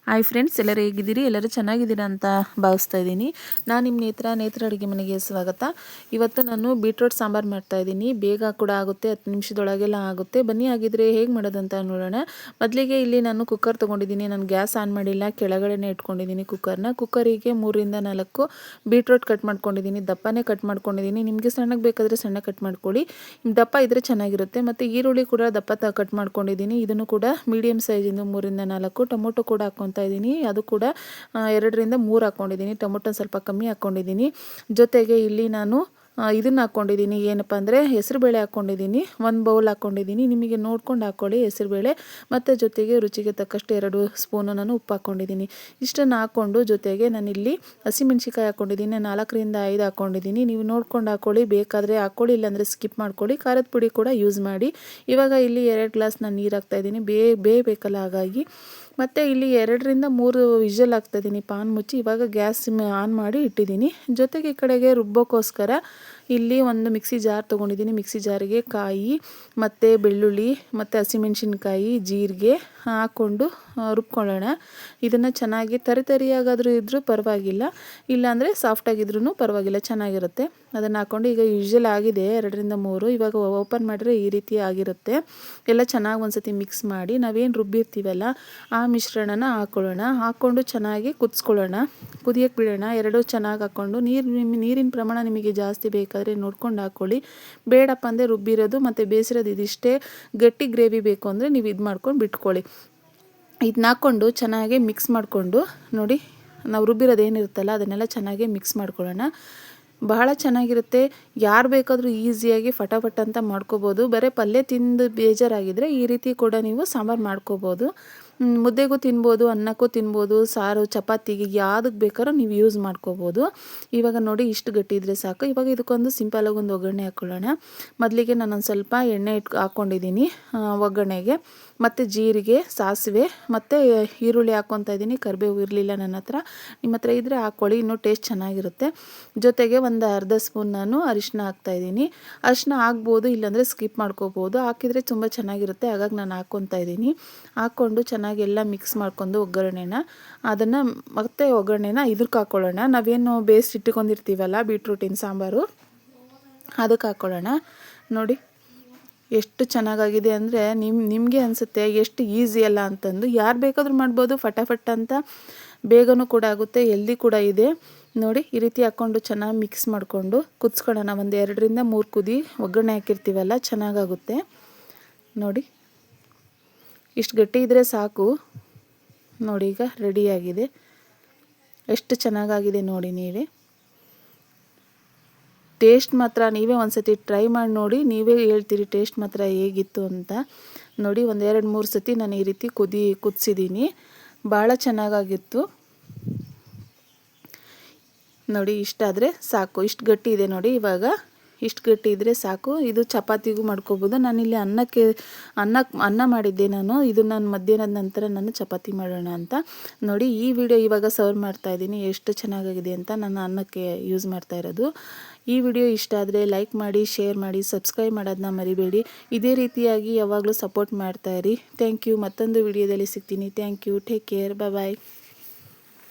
Hi friends, ಎಲ್ಲರೂ ಹೇಗಿದ್ದೀರಿ? ಎಲ್ಲರೂ ಚೆನ್ನಾಗಿದ್ದೀರಾ ಅಂತ ಭಾವಿಸ್ತಾ ಇದ್ದೀನಿ. ನಾನು ನಿಮ್ಮ ನೇತ್ರ ಅಡುಗೆ ಮನೆಗೆ ಸ್ವಾಗತ. ಇವತ್ತು ನಾನು ಬೀಟ್ರೋಟ್ ಸಾಂಬಾರು ಮಾಡ್ತಾಯಿದ್ದೀನಿ. ಬೇಗ ಕೂಡ ಆಗುತ್ತೆ, 10 ನಿಮಿಷದೊಳಗೆಲ್ಲ ಆಗುತ್ತೆ. ಬನ್ನಿ ಆಗಿದ್ರೆ ಹೇಗೆ ಮಾಡೋದಂತ ನೋಡೋಣ. ಮೊದಲಿಗೆ ಇಲ್ಲಿ ನಾನು ಕುಕ್ಕರ್ ತೊಗೊಂಡಿದ್ದೀನಿ. ನಾನು ಗ್ಯಾಸ್ ಆನ್ ಮಾಡಿಲ್ಲ, ಕೆಳಗಡೆನೇ ಇಟ್ಕೊಂಡಿದ್ದೀನಿ ಕುಕ್ಕರ್ನ. ಕುಕ್ಕರಿಗೆ 3ರಿಂದ 4 ಬೀಟ್ರೋಟ್ ಕಟ್ ಮಾಡ್ಕೊಂಡಿದ್ದೀನಿ. ದಪ್ಪನೇ ಕಟ್ ಮಾಡ್ಕೊಂಡಿದ್ದೀನಿ. ನಿಮಗೆ ಸಣ್ಣಗೆ ಬೇಕಾದರೆ ಸಣ್ಣ ಕಟ್ ಮಾಡ್ಕೊಳ್ಳಿ, ದಪ್ಪ ಇದ್ದರೆ ಚೆನ್ನಾಗಿರುತ್ತೆ. ಮತ್ತು ಈರುಳ್ಳಿ ಕೂಡ ದಪ್ಪ ಕಟ್ ಮಾಡ್ಕೊಂಡಿದ್ದೀನಿ. ಇದನ್ನು ಕೂಡ ಮೀಡಿಯಮ್ ಸೈಜಿಂದ 3ರಿಂದ 4. ಟೊಮೊಟೊ ಕೂಡ ಇದ್ದೀನಿ. ಅದು ಕೂಡ 2ರಿಂದ 3 ಹಾಕ್ಕೊಂಡಿದ್ದೀನಿ. ಟೊಮೊಟೊ ಸ್ವಲ್ಪ ಕಮ್ಮಿ ಹಾಕ್ಕೊಂಡಿದ್ದೀನಿ. ಜೊತೆಗೆ ಇಲ್ಲಿ ನಾನು ಇದನ್ನು ಹಾಕ್ಕೊಂಡಿದ್ದೀನಿ, ಏನಪ್ಪ ಅಂದರೆ ಹೆಸರುಬೇಳೆ ಹಾಕ್ಕೊಂಡಿದ್ದೀನಿ. 1 ಬೌಲ್ ಹಾಕ್ಕೊಂಡಿದ್ದೀನಿ. ನಿಮಗೆ ನೋಡ್ಕೊಂಡು ಹಾಕ್ಕೊಳ್ಳಿ ಹೆಸರುಬೇಳೆ. ಮತ್ತು ಜೊತೆಗೆ ರುಚಿಗೆ ತಕ್ಕಷ್ಟು 2 ಸ್ಪೂನು ನಾನು ಉಪ್ಪು ಹಾಕ್ಕೊಂಡಿದ್ದೀನಿ. ಇಷ್ಟನ್ನು ಹಾಕ್ಕೊಂಡು ಜೊತೆಗೆ ನಾನಿಲ್ಲಿ ಹಸಿಮೆಣ್ಸಿಕಾಯಿ ಹಾಕ್ಕೊಂಡಿದ್ದೀನಿ. 4ರಿಂದ 5 ಹಾಕ್ಕೊಂಡಿದ್ದೀನಿ. ನೀವು ನೋಡ್ಕೊಂಡು ಹಾಕ್ಕೊಳ್ಳಿ, ಬೇಕಾದರೆ ಹಾಕ್ಕೊಳ್ಳಿ, ಇಲ್ಲಾಂದರೆ ಸ್ಕಿಪ್ ಮಾಡ್ಕೊಳ್ಳಿ. ಖಾರದ ಪುಡಿ ಕೂಡ ಯೂಸ್ ಮಾಡಿ. ಇವಾಗ ಇಲ್ಲಿ 2 ಗ್ಲಾಸ್ ನಾನು ನೀರು ಹಾಕ್ತಾಯಿದ್ದೀನಿ, ಬೇಯಬೇಕಲ್ಲ ಹಾಗಾಗಿ. ಮತ್ತು ಇಲ್ಲಿ 2ರಿಂದ 3 ವಿಷಲ್ ಹಾಕ್ತಾಯಿದ್ದೀನಿ ಪಾನ್ ಮುಚ್ಚಿ. ಇವಾಗ ಗ್ಯಾಸ್ ಆನ್ ಮಾಡಿ ಇಟ್ಟಿದ್ದೀನಿ. ಜೊತೆಗೆ ಈ ಕಡೆಗೆ ರುಬ್ಬೋಕ್ಕೋಸ್ಕರ ಇಲ್ಲಿ ಒಂದು ಮಿಕ್ಸಿ ಜಾರ್ ತೊಗೊಂಡಿದ್ದೀನಿ. ಮಿಕ್ಸಿ ಜಾರಿಗೆ ಕಾಯಿ ಮತ್ತು ಬೆಳ್ಳುಳ್ಳಿ ಮತ್ತು ಹಸಿಮೆಣ್ಸಿನ್ಕಾಯಿ, ಜೀರಿಗೆ ಹಾಕ್ಕೊಂಡು ರುಬ್ಕೊಳ್ಳೋಣ. ಇದನ್ನು ಚೆನ್ನಾಗಿ ತರಿಯಾಗಾದರೂ ಇದ್ದರೂ ಪರವಾಗಿಲ್ಲ, ಇಲ್ಲಾಂದರೆ ಸಾಫ್ಟಾಗಿದ್ರೂ ಪರವಾಗಿಲ್ಲ, ಚೆನ್ನಾಗಿರುತ್ತೆ. ಅದನ್ನು ಹಾಕ್ಕೊಂಡು ಈಗ ವಿಷಲ್ ಆಗಿದೆ 2ರಿಂದ 3. ಇವಾಗ ಓಪನ್ ಮಾಡಿದ್ರೆ ಈ ರೀತಿ ಆಗಿರುತ್ತೆ. ಎಲ್ಲ ಚೆನ್ನಾಗಿ ಒಂದ್ಸತಿ ಮಿಕ್ಸ್ ಮಾಡಿ ನಾವೇನು ರುಬ್ಬಿರ್ತೀವಲ್ಲ ಆ ಮಿಶ್ರಣನ ಹಾಕ್ಕೊಂಡು ಚೆನ್ನಾಗಿ ಕುದಿಸ್ಕೊಳ್ಳೋಣ, ಕುದಿಯೋಕ್ಕೆ ಬಿಡೋಣ. ಎರಡೂ ಚೆನ್ನಾಗಿ ಹಾಕ್ಕೊಂಡು ನೀರಿನ ಪ್ರಮಾಣ ನಿಮಗೆ ಜಾಸ್ತಿ ಬೇಕಾದರೆ ನೋಡ್ಕೊಂಡು ಹಾಕ್ಕೊಳ್ಳಿ. ಬೇಡಪ್ಪ ಅಂದರೆ ರುಬ್ಬಿರೋದು ಮತ್ತು ಬೇಯಿಸಿರೋದು ಇದಿಷ್ಟೇ ಗಟ್ಟಿ ಗ್ರೇವಿ ಬೇಕು ಅಂದರೆ ನೀವು ಇದು ಮಾಡ್ಕೊಂಡು ಬಿಟ್ಕೊಳ್ಳಿ. ಇದನ್ನ ಹಾಕ್ಕೊಂಡು ಚೆನ್ನಾಗಿ ಮಿಕ್ಸ್ ಮಾಡಿಕೊಂಡು ನೋಡಿ, ನಾವು ರುಬ್ಬಿರೋದು ಏನಿರುತ್ತಲ್ಲ ಅದನ್ನೆಲ್ಲ ಚೆನ್ನಾಗಿ ಮಿಕ್ಸ್ ಮಾಡ್ಕೊಳ್ಳೋಣ. ಬಹಳ ಚೆನ್ನಾಗಿರುತ್ತೆ. ಯಾರು ಬೇಕಾದರೂ ಈಸಿಯಾಗಿ ಫಟಾಫಟ್ ಅಂತ ಮಾಡ್ಕೋಬೋದು. ಬರೀ ಪಲ್ಯ ತಿಂದು ಬೇಜಾರಾಗಿದ್ದರೆ ಈ ರೀತಿ ಕೂಡ ನೀವು ಸಾಂಬಾರು ಮಾಡ್ಕೋಬೋದು. ಮುದ್ದೆಗೂ ತಿನ್ಬೋದು, ಅನ್ನಕ್ಕೂ ತಿನ್ಬೋದು, ಸಾರು ಚಪಾತಿಗೆ ಯಾವುದಕ್ಕೆ ಬೇಕಾದ್ರೂ ನೀವು ಯೂಸ್ ಮಾಡ್ಕೋಬೋದು. ಇವಾಗ ನೋಡಿ ಇಷ್ಟು ಗಟ್ಟಿ ಇದ್ದರೆ ಸಾಕು. ಇವಾಗ ಇದಕ್ಕೊಂದು ಸಿಂಪಲಾಗಿ ಒಂದು ಒಗ್ಗರಣೆ ಹಾಕ್ಕೊಳ್ಳೋಣ. ಮೊದಲಿಗೆ ನಾನೊಂದು ಸ್ವಲ್ಪ ಎಣ್ಣೆ ಹಾಕ್ಕೊಂಡಿದ್ದೀನಿ ಒಗ್ಗರಣೆಗೆ. ಮತ್ತು ಜೀರಿಗೆ, ಸಾಸಿವೆ ಮತ್ತು ಈರುಳ್ಳಿ ಹಾಕ್ಕೊತಾ ಇದ್ದೀನಿ. ಕರಿಬೇವು ಇರಲಿಲ್ಲ ನನ್ನ ಹತ್ರ, ನಿಮ್ಮ ಹತ್ರ ಇದ್ದರೆ ಹಾಕ್ಕೊಳ್ಳಿ, ಇನ್ನೂ ಟೇಸ್ಟ್ ಚೆನ್ನಾಗಿರುತ್ತೆ. ಜೊತೆಗೆ ಒಂದು ಅರ್ಧ ಸ್ಪೂನ್ ನಾನು ಅರಿಶಿನ ಹಾಕ್ತಾಯಿದ್ದೀನಿ. ಅರಿಶಿನ ಹಾಕ್ಬೋದು, ಇಲ್ಲಾಂದರೆ ಸ್ಕಿಪ್ ಮಾಡ್ಕೋಬೋದು. ಹಾಕಿದರೆ ತುಂಬ ಚೆನ್ನಾಗಿರುತ್ತೆ, ಹಾಗಾಗಿ ನಾನು ಹಾಕ್ಕೊತಾ ಇದ್ದೀನಿ. ಹಾಕ್ಕೊಂಡು ಚೆನ್ನಾಗಿ ಎಲ್ಲ ಮಿಕ್ಸ್ ಮಾಡ್ಕೊಂಡು ಅದನ್ನು ಮತ್ತೆ ಒಗ್ಗರಣೆನ ಇದಕ್ಕೆ ಹಾಕ್ಕೊಳ್ಳೋಣ. ನಾವೇನು ಬೇಯಿಸಿ ಇಟ್ಕೊಂಡಿರ್ತೀವಲ್ಲ ಬೀಟ್ರೂಟಿನ ಸಾಂಬಾರು, ಅದಕ್ಕೆ ಹಾಕ್ಕೊಳ್ಳೋಣ. ನೋಡಿ ಎಷ್ಟು ಚೆನ್ನಾಗಾಗಿದೆ ಅಂದರೆ ನಿಮಗೆ ಅನಿಸುತ್ತೆ ಎಷ್ಟು ಈಸಿ ಅಲ್ಲ ಅಂತಂದು. ಯಾರು ಬೇಕಾದರೂ ಮಾಡ್ಬೋದು, ಫಟಾಫಟ್ ಅಂತ, ಬೇಗನೂ ಕೂಡ ಆಗುತ್ತೆ, ಹೆಲ್ದಿ ಕೂಡ ಇದೆ. ನೋಡಿ ಈ ರೀತಿ ಹಾಕ್ಕೊಂಡು ಚೆನ್ನಾಗಿ ಮಿಕ್ಸ್ ಮಾಡಿಕೊಂಡು ಕುದಿಸ್ಕೊಳ್ಳೋಣ. ಒಂದು 2ರಿಂದ 3 ಕುದಿ ಒಗ್ಗರಣೆ ಹಾಕಿರ್ತೀವಲ್ಲ, ಚೆನ್ನಾಗಾಗುತ್ತೆ. ನೋಡಿ ಇಷ್ಟು ಗಟ್ಟಿ ಇದ್ದರೆ ಸಾಕು. ನೋಡಿ ಈಗ ರೆಡಿಯಾಗಿದೆ, ಎಷ್ಟು ಚೆನ್ನಾಗಾಗಿದೆ ನೋಡಿ. ನೀವೇ ಟೇಸ್ಟ್ ಮಾತ್ರ ನೀವೇ ಒಂದ್ಸತಿ ಟ್ರೈ ಮಾಡಿ ನೋಡಿ, ನೀವೇ ಹೇಳ್ತೀರಿ ಟೇಸ್ಟ್ ಮಾತ್ರ ಹೇಗಿತ್ತು ಅಂತ. ನೋಡಿ ಒಂದು 2-3 ಸತಿ ನಾನು ಈ ರೀತಿ ಕುದಿಸಿದ್ದೀನಿ, ಭಾಳ ಚೆನ್ನಾಗಾಗಿತ್ತು. ನೋಡಿ ಇಷ್ಟಾದರೆ ಸಾಕು, ಇಷ್ಟು ಗಟ್ಟಿ ಇದೆ ನೋಡಿ. ಇವಾಗ ಇಷ್ಟು ಗಟ್ಟಿ ಇದ್ದರೆ ಸಾಕು. ಇದು ಚಪಾತಿಗೂ ಮಾಡ್ಕೋಬೋದು. ನಾನಿಲ್ಲಿ ಅನ್ನ ಮಾಡಿದ್ದೆ ನಾನು. ಇದು ನಾನು ಮಧ್ಯಾಹ್ನದ ನಂತರ ನಾನು ಚಪಾತಿ ಮಾಡೋಣ ಅಂತ. ನೋಡಿ ಈ ವಿಡಿಯೋ ಇವಾಗ ಸರ್ವ್ ಮಾಡ್ತಾಯಿದ್ದೀನಿ, ಎಷ್ಟು ಚೆನ್ನಾಗಾಗಿದೆ ಅಂತ. ನಾನು ಅನ್ನಕ್ಕೆ ಯೂಸ್ ಮಾಡ್ತಾ ಇರೋದು. ಈ ವಿಡಿಯೋ ಇಷ್ಟ ಆದರೆ ಲೈಕ್ ಮಾಡಿ, ಶೇರ್ ಮಾಡಿ, ಸಬ್ಸ್ಕ್ರೈಬ್ ಮಾಡೋದನ್ನ ಮರಿಬೇಡಿ. ಇದೇ ರೀತಿಯಾಗಿ ಯಾವಾಗಲೂ ಸಪೋರ್ಟ್ ಮಾಡ್ತಾಯಿರಿ. Thank you. ಮತ್ತೊಂದು ವಿಡಿಯೋದಲ್ಲಿ ಸಿಗ್ತೀನಿ. Thank you. Take care. Bye.